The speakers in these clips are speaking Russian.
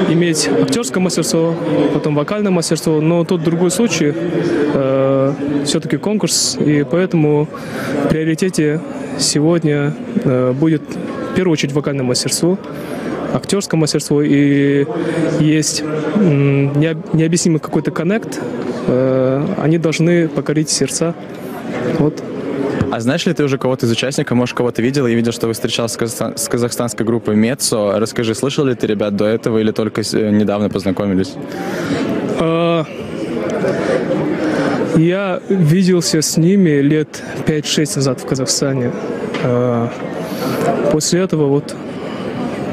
Иметь актерское мастерство, потом вокальное мастерство, но тут другой случай, все-таки конкурс, и поэтому в приоритете сегодня будет в первую очередь вокальное мастерство, актерское мастерство, и есть необъяснимый какой-то коннект, они должны покорить сердца. Вот. А знаешь ли ты уже кого-то из участников, может, кого-то видел? Я видел, что вы встречался с казахстанской группой Мецо. Расскажи, слышал ли ты ребят до этого или только недавно познакомились? Я виделся с ними лет 5-6 назад в Казахстане. После этого вот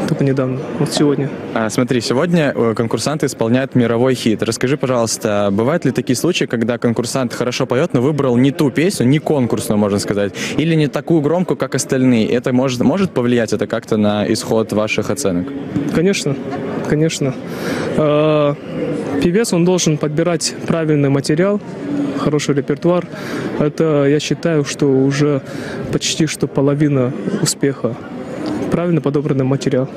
только недавно, вот сегодня. Смотри, сегодня конкурсанты исполняют мировой хит. Расскажи, пожалуйста, бывают ли такие случаи, когда конкурсант хорошо поет, но выбрал не ту песню, не конкурсную, можно сказать, или не такую громкую, как остальные? Это может повлиять это как-то на исход ваших оценок? Конечно, конечно. Певец, он должен подбирать правильный материал, хороший репертуар. Это, я считаю, что уже почти что половина успеха. Правильно подобранный материал.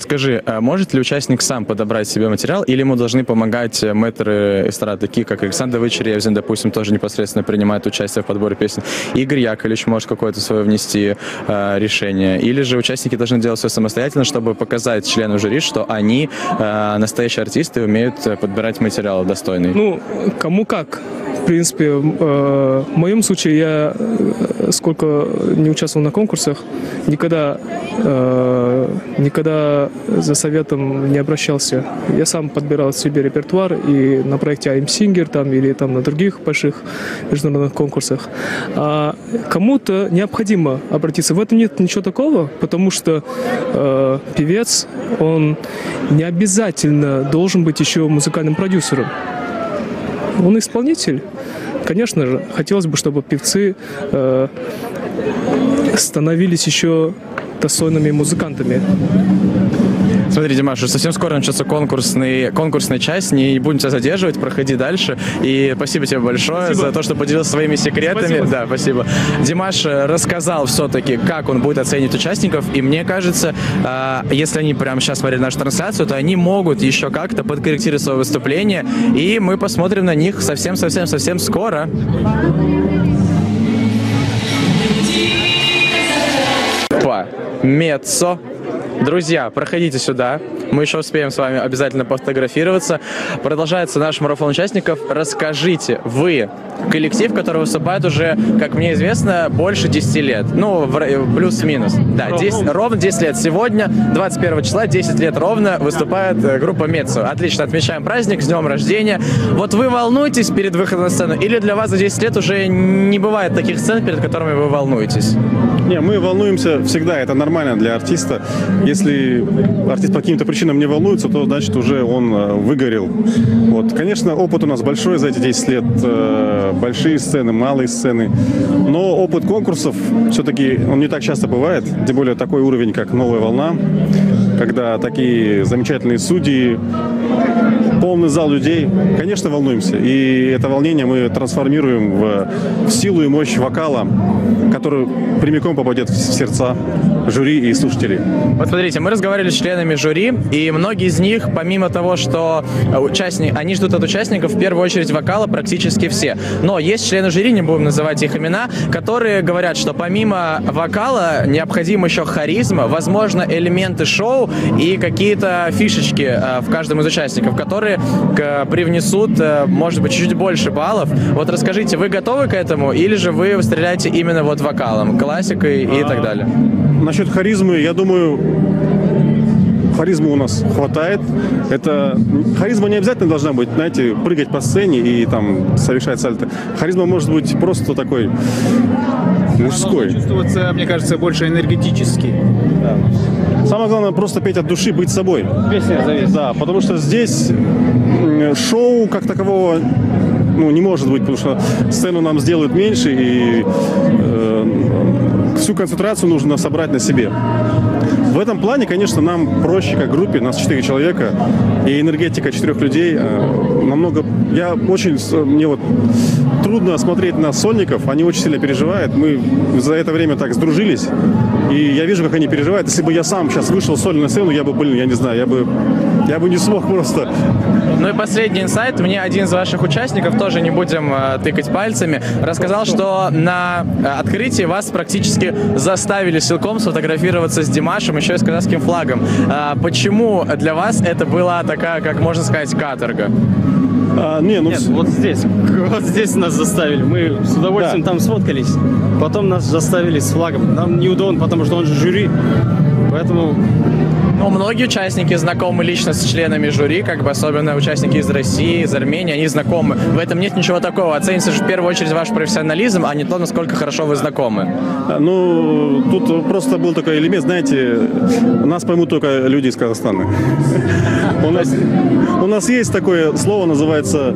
Скажи, может ли участник сам подобрать себе материал, или ему должны помогать мэтры эстрады, такие как Александр Вычеревзин, допустим, тоже непосредственно принимает участие в подборе песен, Игорь Яковлевич может какое-то свое внести решение, или же участники должны делать все самостоятельно, чтобы показать членам жюри, что они настоящие артисты и умеют подбирать материал достойный? Ну, кому как. В принципе, в моем случае я, сколько не участвовал на конкурсах, никогда за советом не обращался. Я сам подбирал себе репертуар и на проекте I'm Singer там, или там на других больших международных конкурсах. А кому-то необходимо обратиться. В этом нет ничего такого, потому что певец, он не обязательно должен быть еще музыкальным продюсером. Он исполнитель. Конечно же, хотелось бы, чтобы певцы становились еще достойными музыкантами. Смотри, Димаш, совсем скоро начнется конкурсная часть, не будем тебя задерживать, проходи дальше. И спасибо тебе большое за то, что поделился своими секретами. Спасибо. Да, спасибо. Димаш рассказал все-таки, как он будет оценивать участников, и мне кажется, если они прямо сейчас смотрят нашу трансляцию, то они могут еще как-то подкорректировать свое выступление, и мы посмотрим на них совсем скоро. Мецо. Друзья, проходите сюда. Мы еще успеем с вами обязательно пофотографироваться. Продолжается наш марафон участников. Расскажите, вы коллектив, который выступает уже, как мне известно, больше 10 лет. Ну, плюс-минус. Да, ровно 10 лет. Сегодня, 21 числа, 10 лет ровно, выступает группа Мецо. Отлично, отмечаем праздник, с днем рождения. Вот вы волнуетесь перед выходом на сцену? Или для вас за 10 лет уже не бывает таких сцен, перед которыми вы волнуетесь? Не, мы волнуемся всегда, это нормально для артиста. Если артист по каким-то причинам не волнуется, то значит уже он выгорел. Вот. Конечно, опыт у нас большой за эти 10 лет. Большие сцены, малые сцены. Но опыт конкурсов все-таки он не так часто бывает. Тем более такой уровень, как «Новая волна», когда такие замечательные судьи, полный зал людей. Конечно, волнуемся. И это волнение мы трансформируем в силу и мощь вокала, который прямиком попадет в сердца жюри и слушателей. Вот смотрите, мы разговаривали с членами жюри, и многие из них, помимо того, что они ждут от участников в первую очередь вокала, практически все. Но есть члены жюри, не будем называть их имена, которые говорят, что помимо вокала необходима еще харизма, возможно, элементы шоу и какие-то фишечки в каждом из участников, которые привнесут, может быть, чуть больше баллов. Вот расскажите, вы готовы к этому, или же вы стреляете именно вот вокалом, классикой и так далее? Насчет харизмы, я думаю, харизмы у нас хватает. Харизма не обязательно должна быть, знаете, прыгать по сцене и там совершать сальто. Харизма может быть просто такой мужской. Чувствоваться, мне кажется, больше энергетически. Да. Самое главное просто петь от души, быть собой. Песня зависит. Да, потому что здесь шоу как такового не может быть, потому что сцену нам сделают меньше, и всю концентрацию нужно собрать на себе. В этом плане, конечно, нам проще, как группе, нас 4 человека, и энергетика 4 людей намного... Мне вот трудно смотреть на сольников, они очень сильно переживают. Мы за это время так сдружились, И я вижу, как они переживают. Если бы я сам сейчас вышел сольно на сцену, я бы, я не знаю, я бы не смог просто. Ну и последний инсайт. Мне один из ваших участников, тоже не будем тыкать пальцами, рассказал, что на открытии вас практически заставили силком сфотографироваться с Димашем, еще и с казахским флагом. Почему для вас это была такая, как можно сказать, каторга? Нет, вот здесь нас заставили. Мы с удовольствием там сфоткались. Потом нас заставили с флагом. Нам неудобно, потому что он же жюри. Поэтому... Ну, многие участники знакомы лично с членами жюри, как бы особенно участники из России, из Армении, они знакомы. В этом нет ничего такого. Оценится же в первую очередь ваш профессионализм, а не то, насколько хорошо вы знакомы. Ну, тут просто был такой элемент, знаете, нас поймут только люди из Казахстана. У нас есть такое слово, называется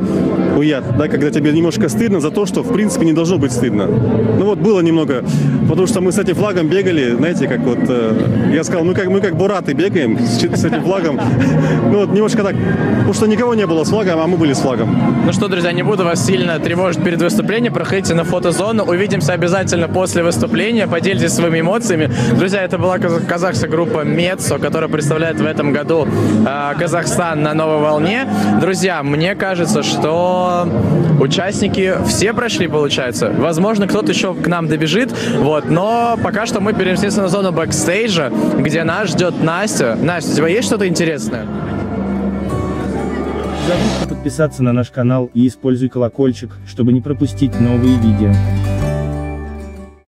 уят, да, когда тебе немножко стыдно за то, что в принципе не должно быть стыдно. Ну вот было немного, потому что мы с этим флагом бегали, знаете, как вот, я сказал, мы как бураты бегаем с этим флагом. Ну вот немножко так, потому что никого не было с флагом, а мы были с флагом. Ну что, друзья, не буду вас сильно тревожить перед выступлением, проходите на фотозону, увидимся обязательно после выступления, поделитесь своими эмоциями. Друзья, это была казахская группа Мецо, которая представляет в этом году Казахстан на новой волне. Друзья, мне кажется, что участники все прошли, получается. Возможно, кто-то еще к нам добежит, вот, но пока что мы переместимся на зону бэкстейджа, где нас ждет Настя. Настя, у тебя есть что-то интересное? Не забудьте подписаться на наш канал и используй колокольчик, чтобы не пропустить новые видео.